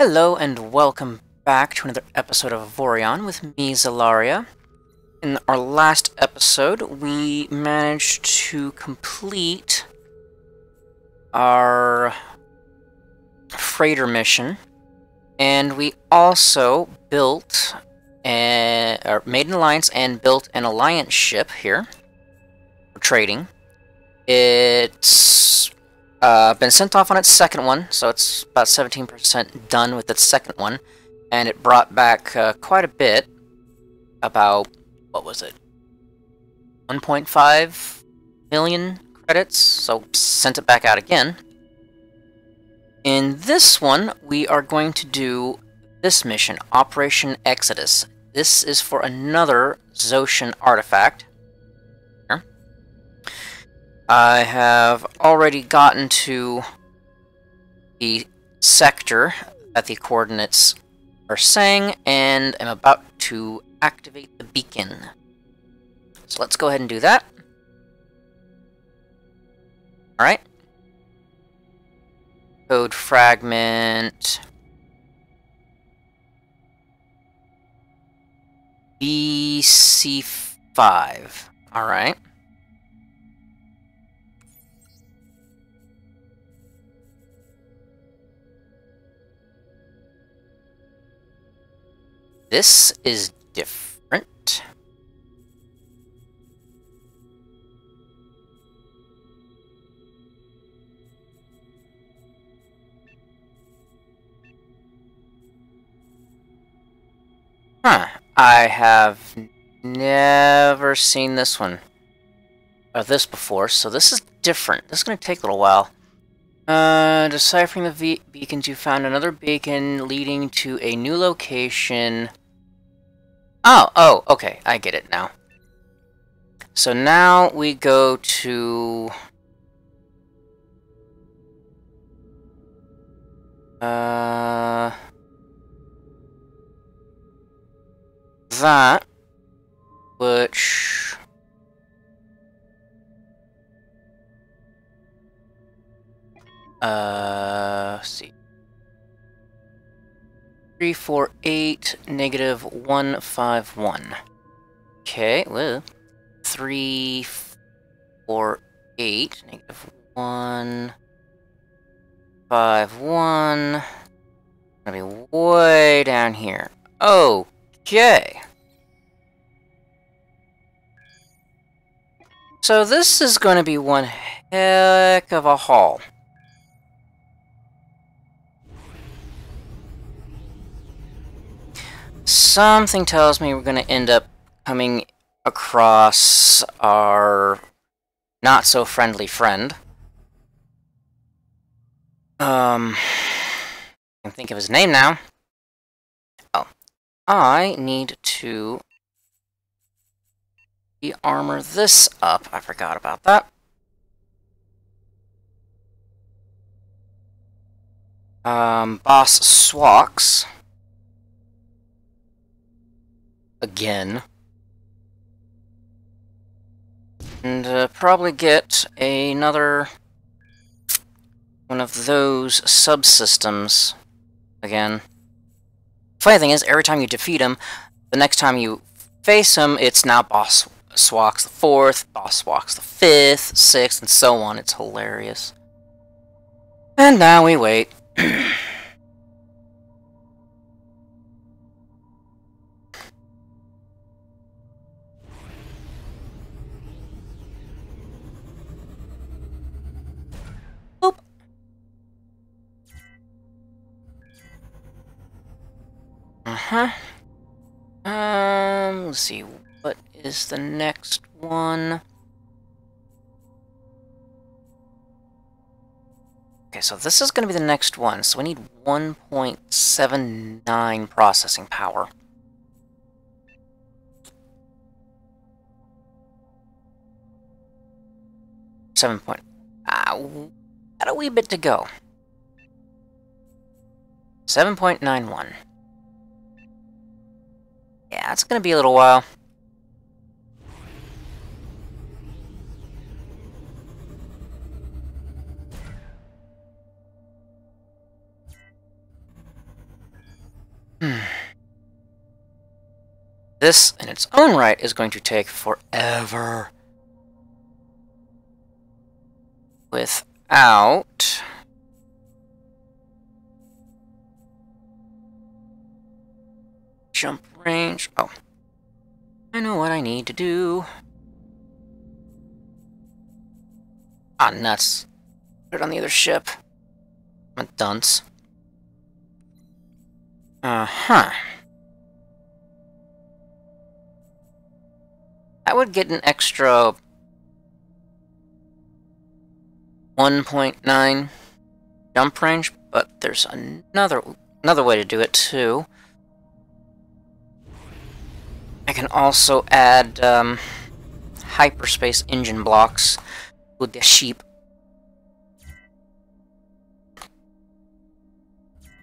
Hello and welcome back to another episode of Avorion with me, Zalaria. In our last episode, we managed to complete our freighter mission, and we also built or made an alliance and built an alliance ship here for trading. It's been sent off on its second one, so it's about 17% done with its second one, and it brought back quite a bit, about, what was it, 1.5 million credits, so sent it back out again. In this one, we are going to do this mission, Operation Exodus. This is for another Zoshan artifact. I have already gotten to the sector that the coordinates are saying, and I'm about to activate the beacon. So let's go ahead and do that. Alright. Code fragment BC5. Alright. This is different. Huh. I have never seen this one. Or this before, so this is different. This is going to take a little while. Deciphering the beacons, you found another beacon leading to a new location. Oh, okay, I get it now. So now we go to... that, which... let's see. 348 negative 151. Okay, well, 348 negative 151. Gonna be way down here. Okay. So this is going to be one heck of a haul. Something tells me we're going to end up coming across our not-so-friendly friend. I can think of his name now. Oh. I need to de-armor this up. I forgot about that. Boss Swax. Again. And probably get another one of those subsystems again. Funny thing is, every time you defeat him, the next time you face him, it's now Boss Swax the 4th, Boss Swax the 5th, 6th, and so on. It's hilarious. And now we wait. Let's see, what is the next one? Okay, so this is going to be the next one, so we need 1.79 processing power. Got a wee bit to go. 7.91. Yeah, it's gonna be a little while. this in its own right is going to take forever. Without jump range. Oh, I know what I need to do. Ah, nuts. Put it on the other ship. I'm a dunce. Uh-huh. That would get an extra 1.9 jump range, but there's another way to do it too. I can also add hyperspace engine blocks with the sheep.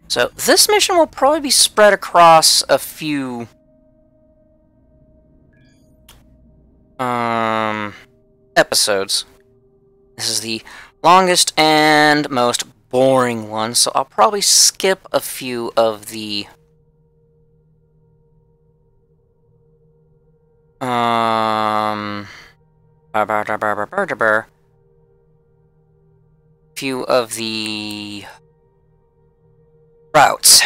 So this mission will probably be spread across a few episodes. This is the longest and most boring one, so I'll probably skip a few of the few of the routes.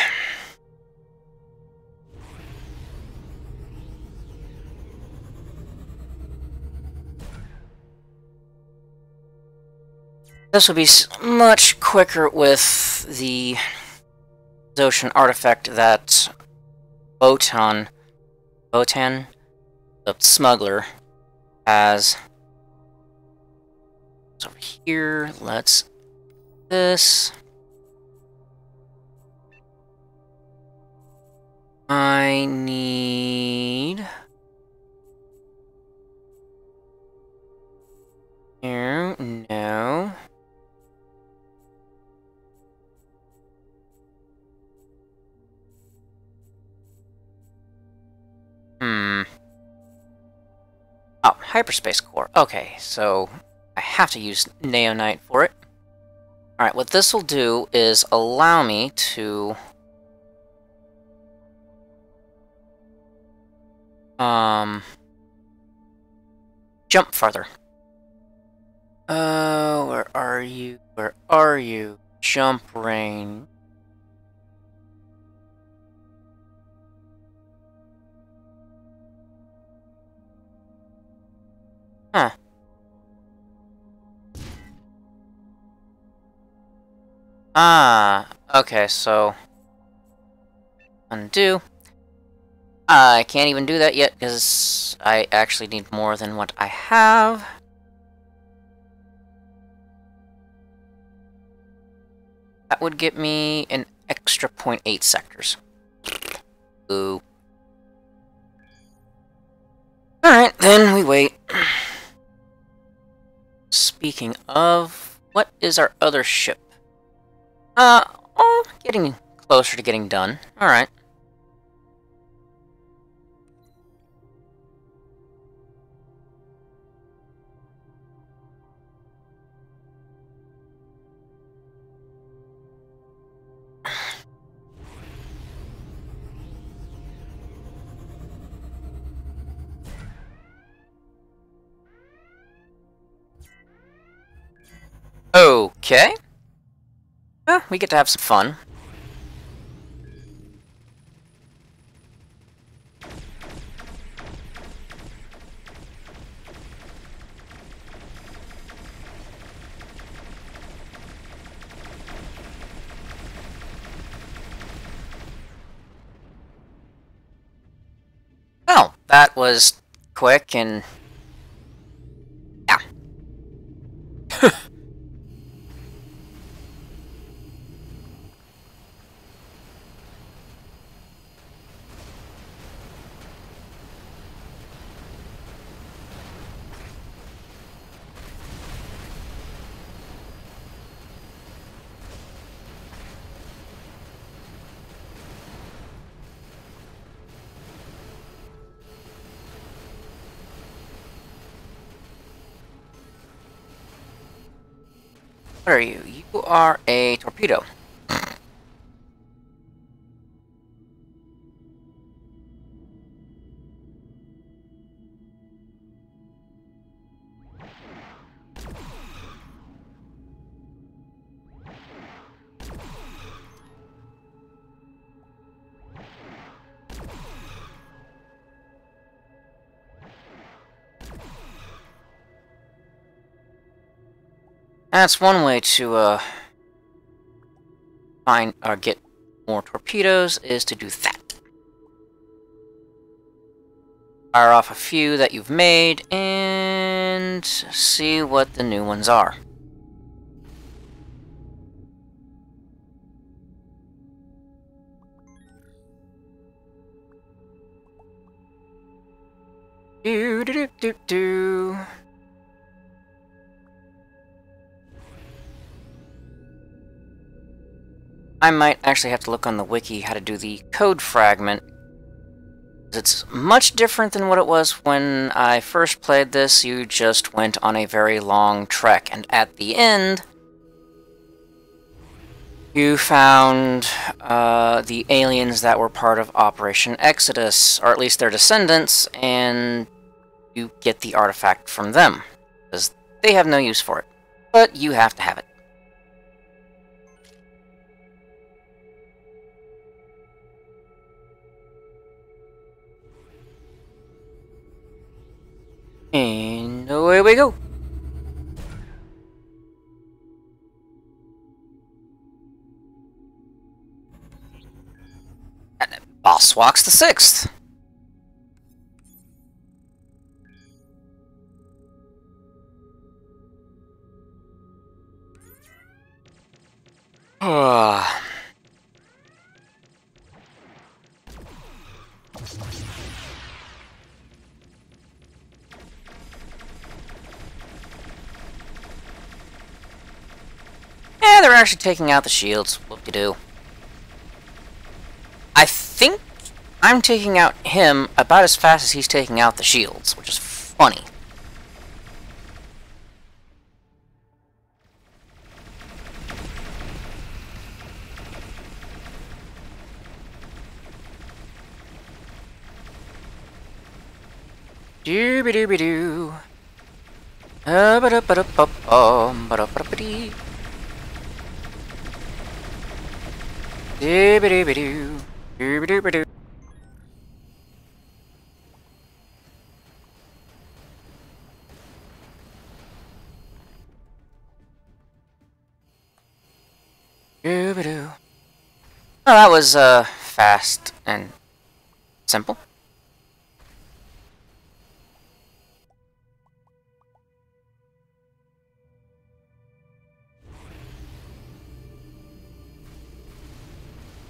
This will be much quicker with the ocean artifact that Botan, the smuggler, has. It's over here. Let's this. I need here. No. Oh, hyperspace core. Okay, so I have to use Neonite for it. Alright, what this will do is allow me to jump farther. Where are you? Where are you? Jump range. Huh. Ah, okay, so undo. I can't even do that yet because I actually need more than what I have. That would get me an extra 0.8 sectors. Ooh. Alright, then we wait. Speaking of, what is our other ship? Oh, getting closer to getting done. Alright. Okay. Well, we get to have some fun. Well, that was quick and... yeah. What are you? You are a torpedo. That's one way to find or get more torpedoes, is to do that. Fire off a few that you've made and see what the new ones are. Do do do do do. I might actually have to look on the wiki how to do the code fragment. It's much different than what it was when I first played this. You just went on a very long trek, and at the end, you found the aliens that were part of Operation Exodus, or at least their descendants, and you get the artifact from them, because they have no use for it. But you have to have it. And away we go. Boss walks the 6th. Yeah, they're actually taking out the shields. Whoop-de-doo. I think I'm taking out him about as fast as he's taking out the shields, which is funny. Doo-ba-doo-ba-doo. Ba-da-ba-da-ba-bum, ba-da-ba-da-ba-dee. Doo-ba-doo-ba-doo. Doo-ba-doo-ba-doo. Doo-ba-doo. Oh, that was fast and simple.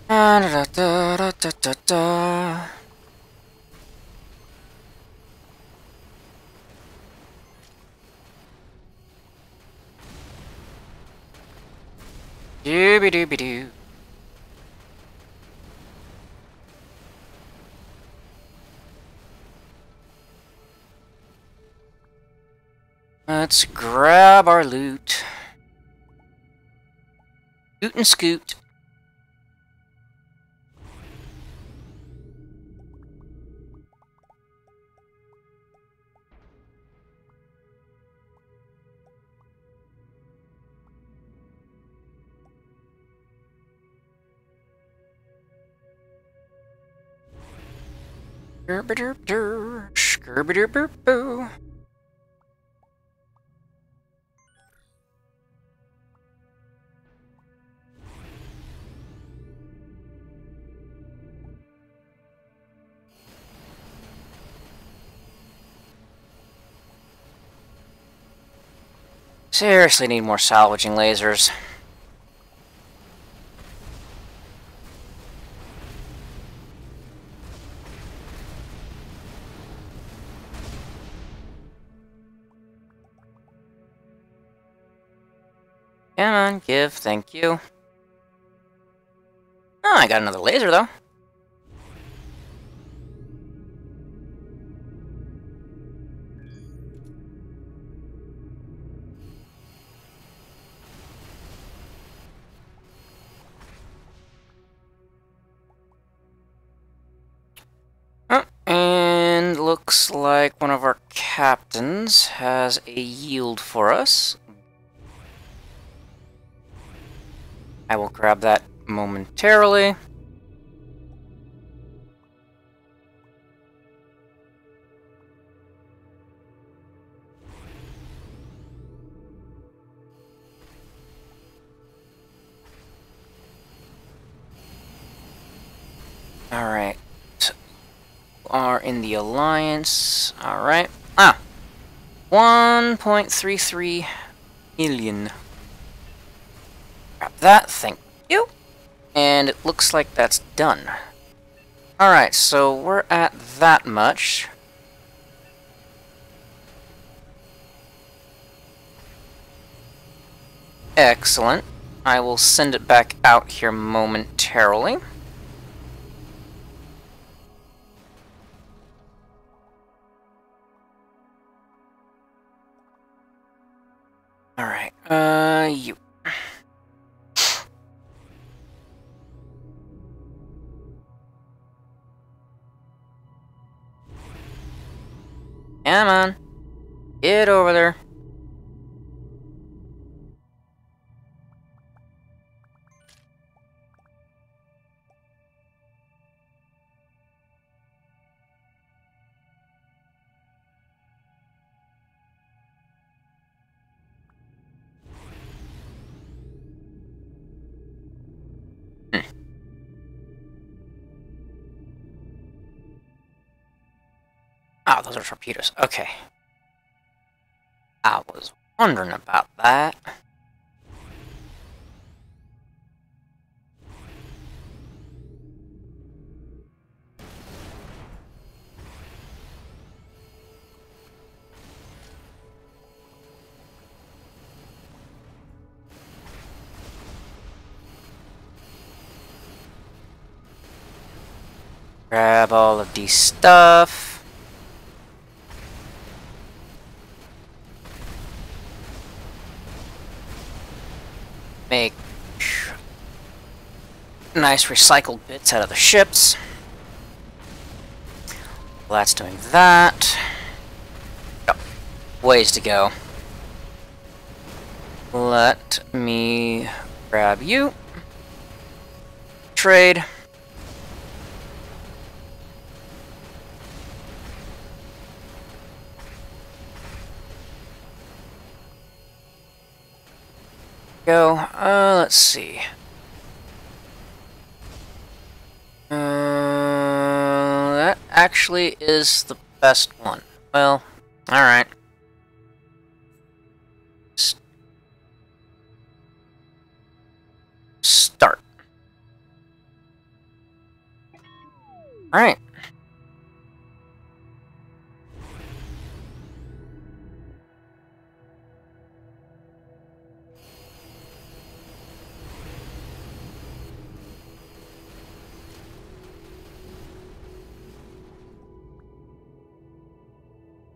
Da-da-da-da-da-da-da. Doo-ba-doo-ba-doo. Let's grab our loot. Scoot and scoot. Skirba-derp-der, skirba-derp-boo. Seriously need more salvaging lasers. Come on, give, thank you. Oh, I got another laser, though. Oh, and looks like one of our captains has a yield for us. I will grab that momentarily. Alright. Are in the Alliance. Alright. Ah! 1.33 million. Grab that, thank you. And it looks like that's done. Alright, so we're at that much. Excellent. I will send it back out here momentarily. Alright, you. Come on. Get over there. Oh, those are torpedoes. Okay. I was wondering about that. Grab all of these stuff. Make nice recycled bits out of the ships. Well, that's doing that. Oh, ways to go. Let me grab you. Trade. Go. Let's see. That actually is the best one. Well, alright. Start. Alright.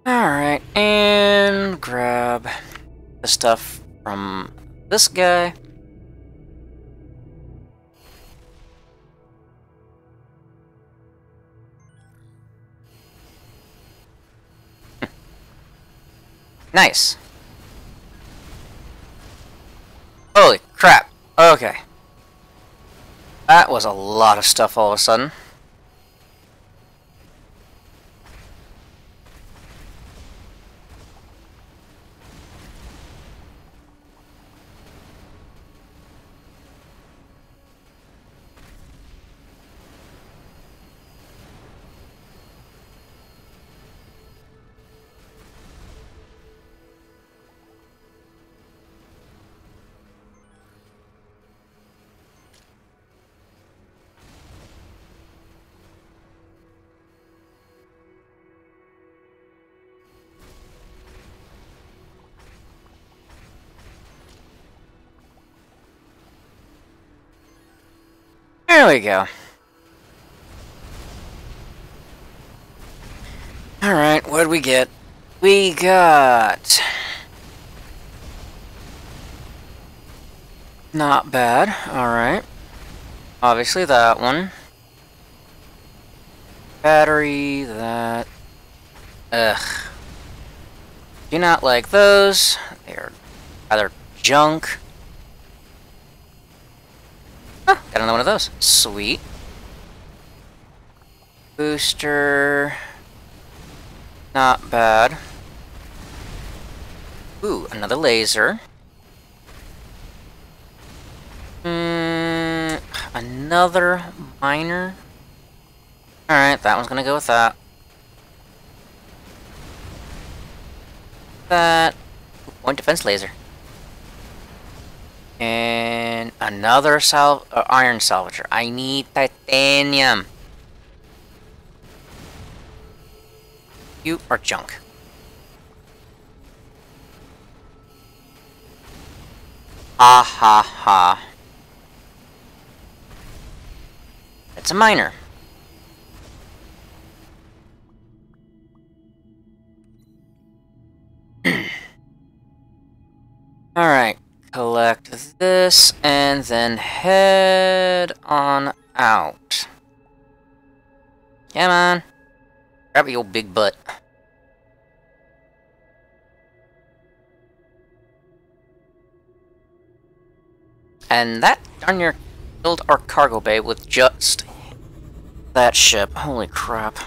Alright, and grab the stuff from this guy. Nice. Holy crap. Okay. That was a lot of stuff all of a sudden. There we go. Alright, what did we get? We got... Not bad, alright. Obviously that one. Battery, that... Ugh. Do not like those. They're either junk. Oh, got another one of those. Sweet. Booster. Not bad. Ooh, another laser. Another miner. Alright, that one's gonna go with that. That. Point defense laser. And another iron salvager. I need titanium. You are junk. Ha ha ha. It's a miner. Alright, collect this and then head on out. Come on. Grab your big butt. And that darn near killed our cargo bay with just that ship. Holy crap.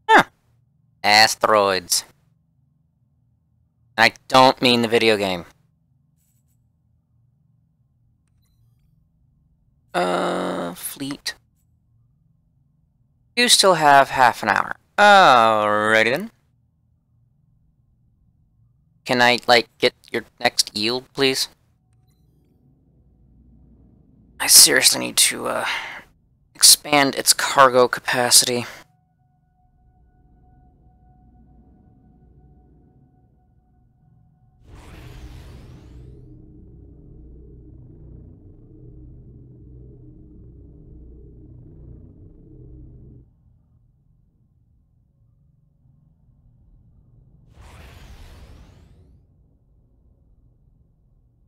Huh. Asteroids. I don't mean the video game. Fleet. You still have half an hour. Alrighty then. Can I, like, get your next yield, please? I seriously need to, expand its cargo capacity.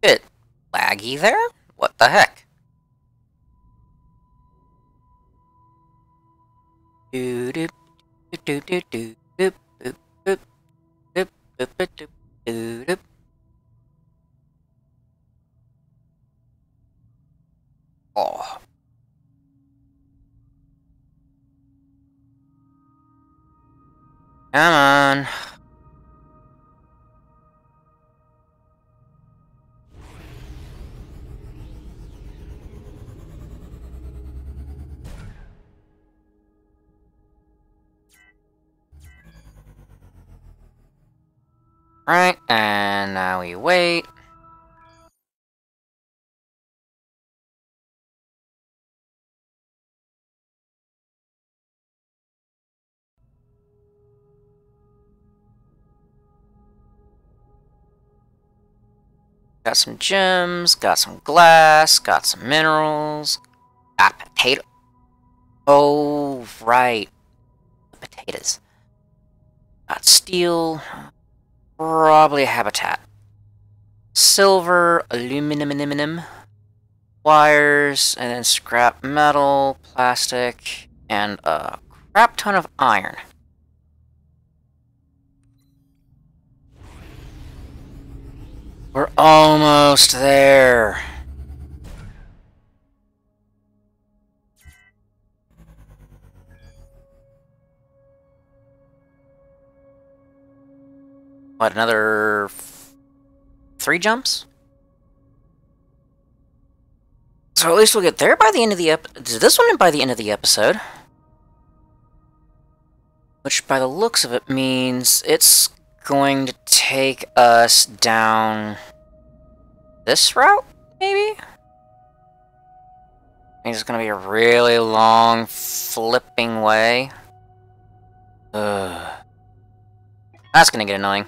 Bit laggy there? What the heck? Oh. Come on. Right, and now we wait. Got some gems, got some glass, got some minerals, got potato. Oh, right. Potatoes. Got steel, probably a habitat. Silver, aluminum, wires, and then scrap metal, plastic, and a crap ton of iron. We're almost there. What, another 3 jumps? So at least we'll get there by the end of the this one by the end of the episode. Which by the looks of it means it's going to take us down this route, maybe? I think it's gonna be a really long flipping way. Ugh. That's gonna get annoying.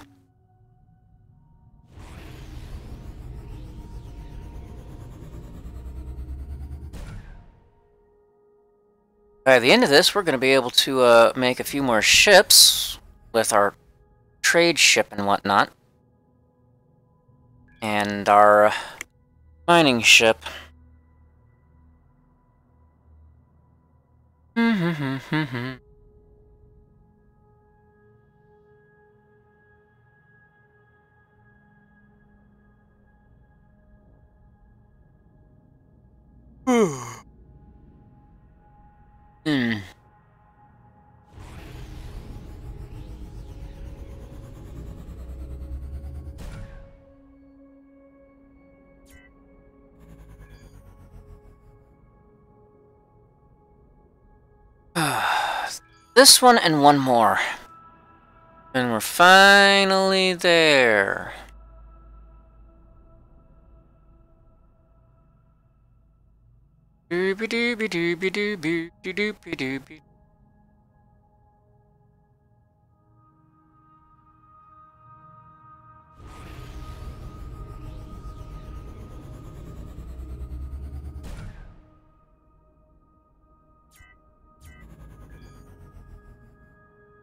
By the end of this, we're going to be able to make a few more ships with our trade ship and whatnot. And our mining ship. This one and one more. And we're finally there.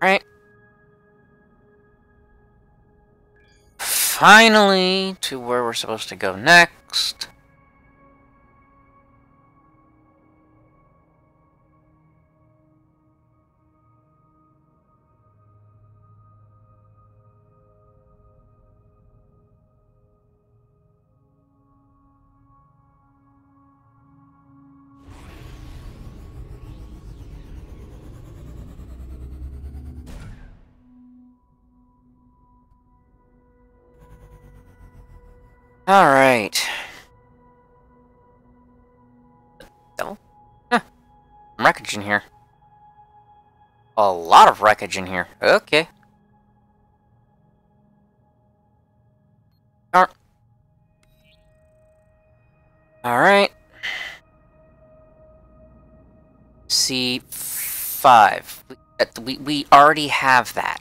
Right. Finally to where we're supposed to go next. Alright. Devil? Huh. Wreckage in here. A lot of wreckage in here. Okay. Alright. C5. We already have that.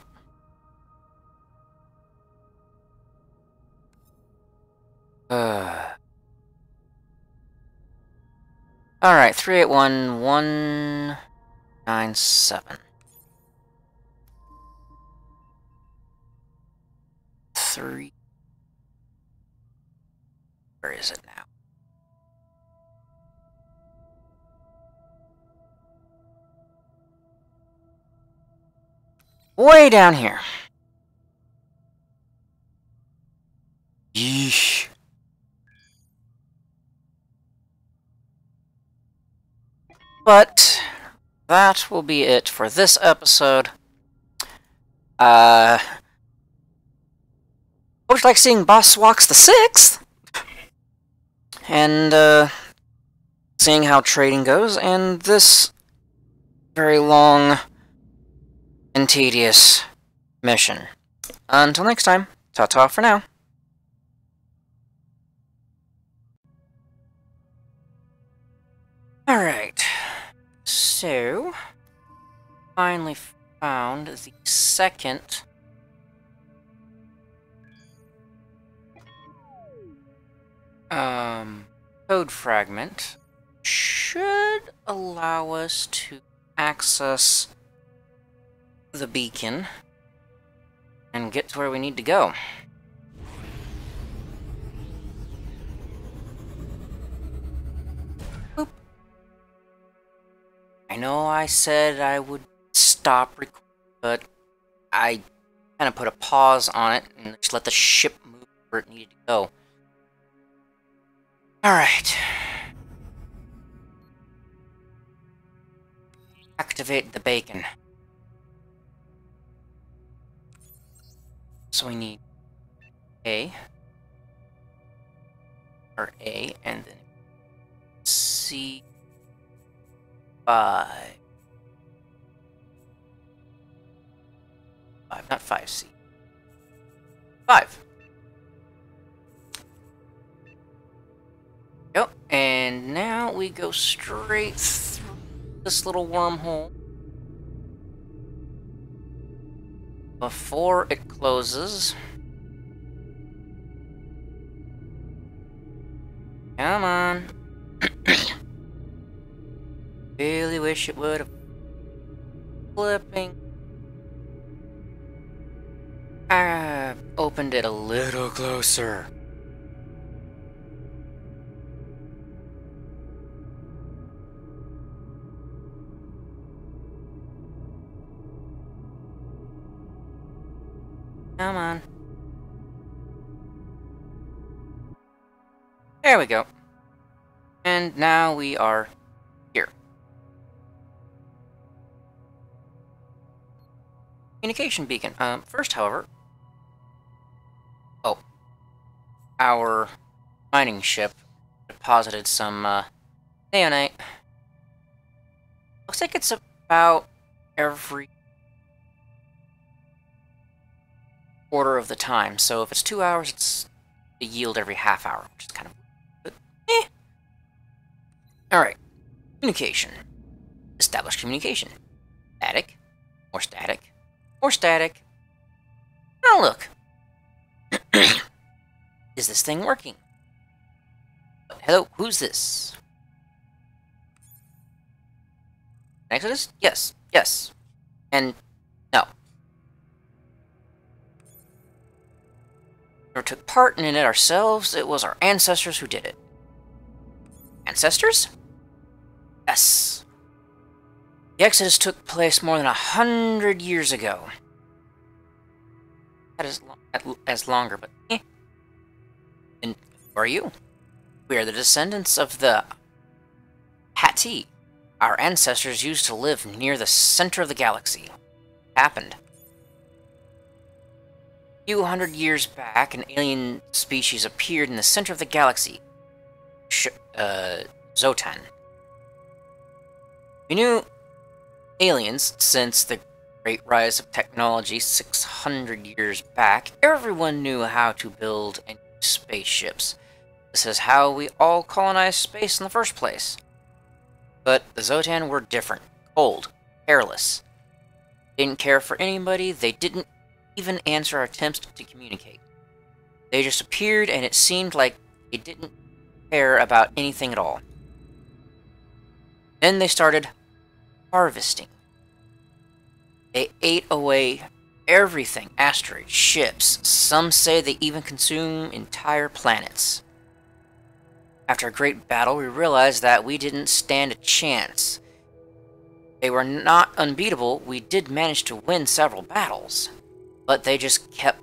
Alright, 381197. 3. Where is it now? Way down here. Yeesh. But that will be it for this episode. Hope you like seeing Boss Walks the 6th. And, seeing how trading goes, and this very long and tedious mission. Until next time, ta-ta for now. Alright, so, finally found the second code fragment. Should allow us to access the beacon and get to where we need to go. Boop. I know I said I would stop recording, but I kind of put a pause on it and just let the ship move where it needed to go. Alright. Activate the bacon. So we need A, or A, and then C5. 5, not 5C. 5. Yep, and now we go straight through this little wormhole before it closes. Come on. Really wish it would have. Flipping. I opened it a little closer. Come on. There we go. And now we are here. Communication beacon. First, however... Oh. Our mining ship deposited some, neonite. Looks like it's about every quarter of the time. So if it's 2 hours, it's a yield every half hour, which is kind of... But, eh. Alright. Communication. Establish communication. Static. More static. More static. Now look. Is this thing working? Hello, who's this? Exodus? Yes, yes. And no. We never took part in it ourselves, it was our ancestors who did it. Ancestors? Yes. The Exodus took place more than 100 years ago. That is as longer, but eh. And who are you? We are the descendants of the Hatti. Our ancestors used to live near the center of the galaxy. It happened. A few hundred years back, an alien species appeared in the center of the galaxy. Zotan. We knew aliens since the great rise of technology 600 years back. Everyone knew how to build and use spaceships. This is how we all colonized space in the first place. But the Zotan were different, cold, careless. They didn't care for anybody, they didn't even answer our attempts to communicate. They just appeared and it seemed like they didn't care about anything at all. Then they started harvesting. They ate away everything, asteroids, ships. Some say they even consume entire planets. After a great battle, we realized that we didn't stand a chance. They were not unbeatable, we did manage to win several battles, but they just kept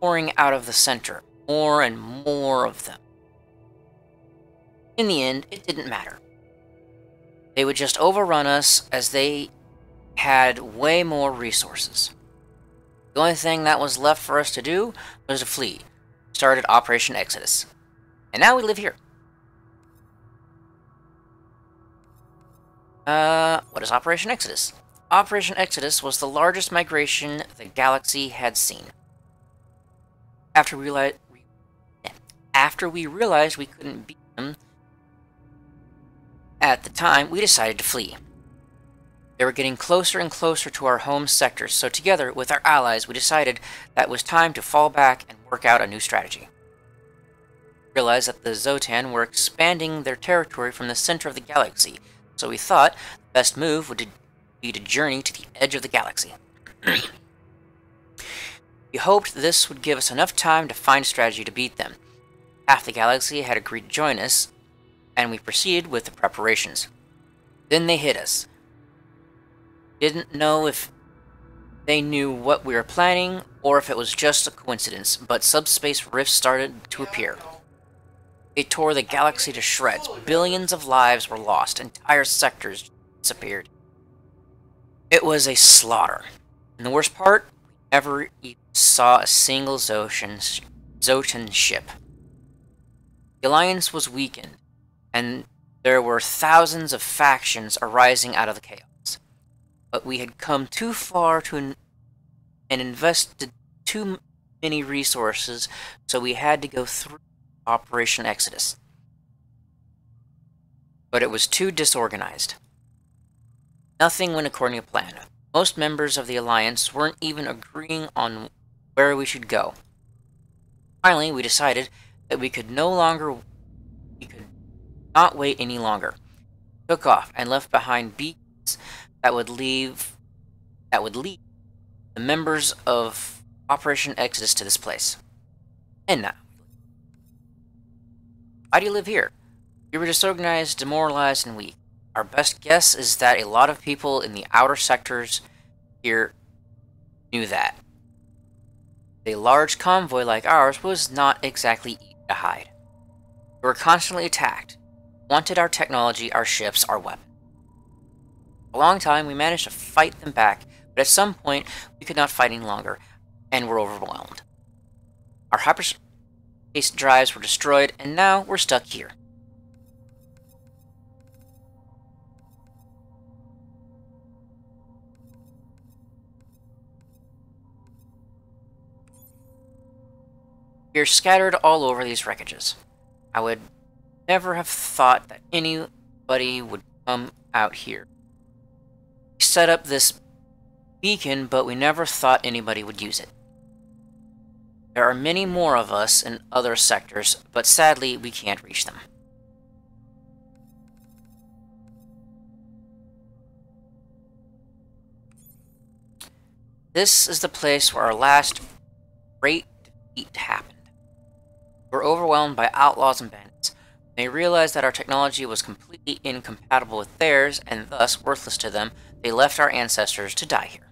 pouring out of the center, more and more of them. In the end, it didn't matter. They would just overrun us as they had way more resources. The only thing that was left for us to do was to flee. We started Operation Exodus. And now we live here. What is Operation Exodus? Operation Exodus was the largest migration the galaxy had seen. After we realized we couldn't beat them at the time, we decided to flee. They were getting closer and closer to our home sectors, so together with our allies, we decided that it was time to fall back and work out a new strategy. We realized that the Zotan were expanding their territory from the center of the galaxy, so we thought the best move would be to journey to the edge of the galaxy. We hoped this would give us enough time to find a strategy to beat them. Half the galaxy had agreed to join us, and we proceeded with the preparations. Then they hit us. Didn't know if they knew what we were planning, or if it was just a coincidence, but subspace rifts started to appear. They tore the galaxy to shreds. Billions of lives were lost. Entire sectors disappeared. It was a slaughter. And the worst part, we never even saw a single Zotan ship. The Alliance was weakened, and there were thousands of factions arising out of the chaos. But we had come too far and invested too many resources, so we had to go through Operation Exodus. But it was too disorganized. Nothing went according to plan. Most members of the Alliance weren't even agreeing on where we should go. Finally, we decided that we could not wait any longer. We took off and left behind beacons that would lead the members of Operation Exodus to this place. And now, why do you live here? We were disorganized, demoralized, and weak. Our best guess is that a lot of people in the outer sectors here knew that. A large convoy like ours was not exactly easy to hide. We were constantly attacked, wanted our technology, our ships, our weapons. For a long time we managed to fight them back, but at some point we could not fight any longer, and were overwhelmed. Our hyperspace drives were destroyed, and now we're stuck here. We are scattered all over these wreckages. I would never have thought that anybody would come out here. We set up this beacon, but we never thought anybody would use it. There are many more of us in other sectors, but sadly we can't reach them. This is the place where our last great defeat happened. We were overwhelmed by outlaws and bandits. When they realized that our technology was completely incompatible with theirs, and thus worthless to them, they left our ancestors to die here.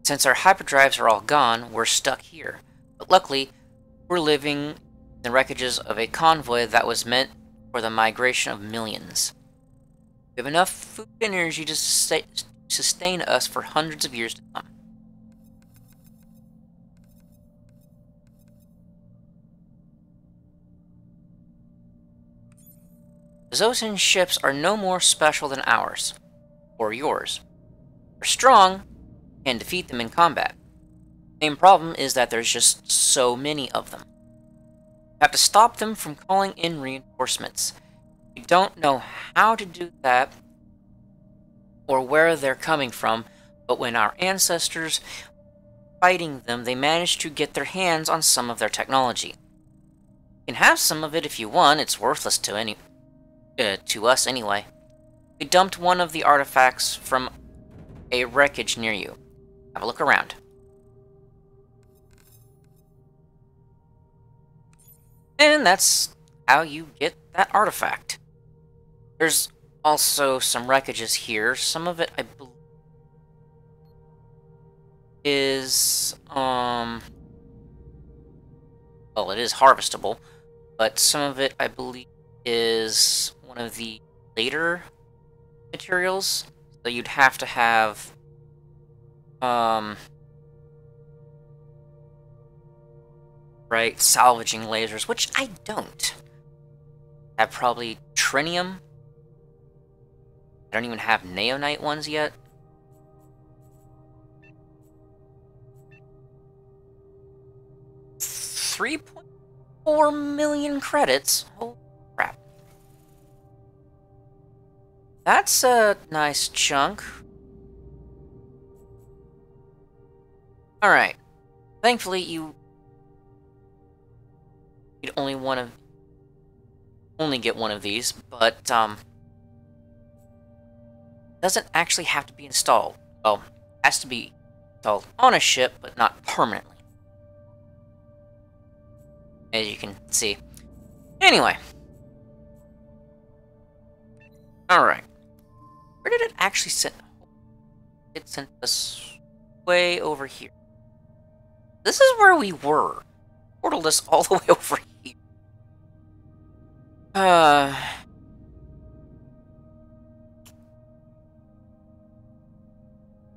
Since our hyperdrives are all gone, we're stuck here. But luckily, we're living in the wreckages of a convoy that was meant for the migration of millions. We have enough food and energy to sustain us for hundreds of years to come. The Zosan ships are no more special than ours, or yours. They're strong, and defeat them in combat. The main problem is that there's just so many of them. We have to stop them from calling in reinforcements. We don't know how to do that or where they're coming from, but when our ancestors were fighting them, they managed to get their hands on some of their technology. You can have some of it if you want. It's worthless to us anyway. We dumped one of the artifacts from a wreckage near you. Have a look around. And that's how you get that artifact. There's also some wreckages here. Some of it, I believe, is, well, it is harvestable, but some of it, I believe, is one of the later materials. So you'd have to have, right, salvaging lasers, which I don't. I have probably trinium. I don't even have neonite ones yet. $3.4 million credits. Holy crap. That's a nice chunk. Alright. Thankfully, you'd only get one of these, but doesn't actually have to be installed. Well, it has to be installed on a ship, but not permanently. As you can see. Anyway. Alright. Where did it actually send? It sent us way over here. This is where we were. Portaled us all the way over here.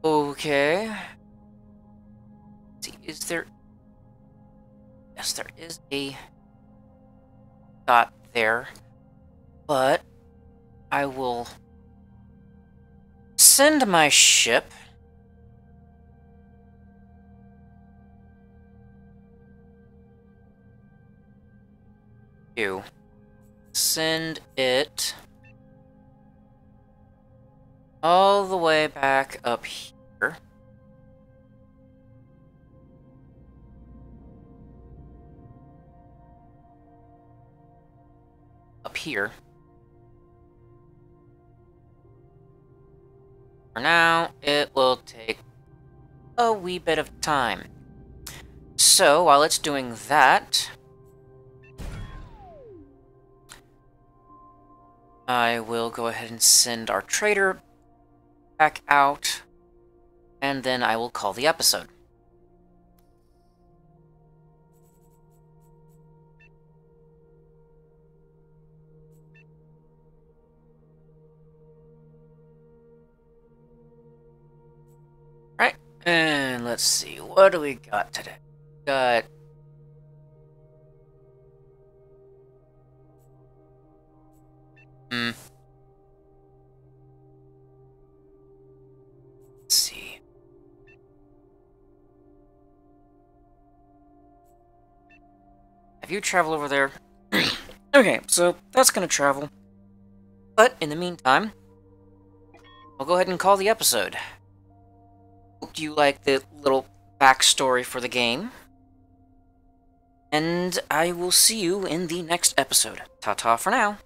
Okay. Let's see, is there... Yes, there is a dot there. But I will send my ship to send it all the way back up here. Up here. For now, it will take a wee bit of time. So, while it's doing that, I will go ahead and send our trader back out, and then I will call the episode. Right, and let's see, what do we got today? Got let's see. If you travel over there... Okay, so that's gonna travel. But in the meantime, I'll go ahead and call the episode. Hope you like the little backstory for the game. And I will see you in the next episode. Ta-ta for now.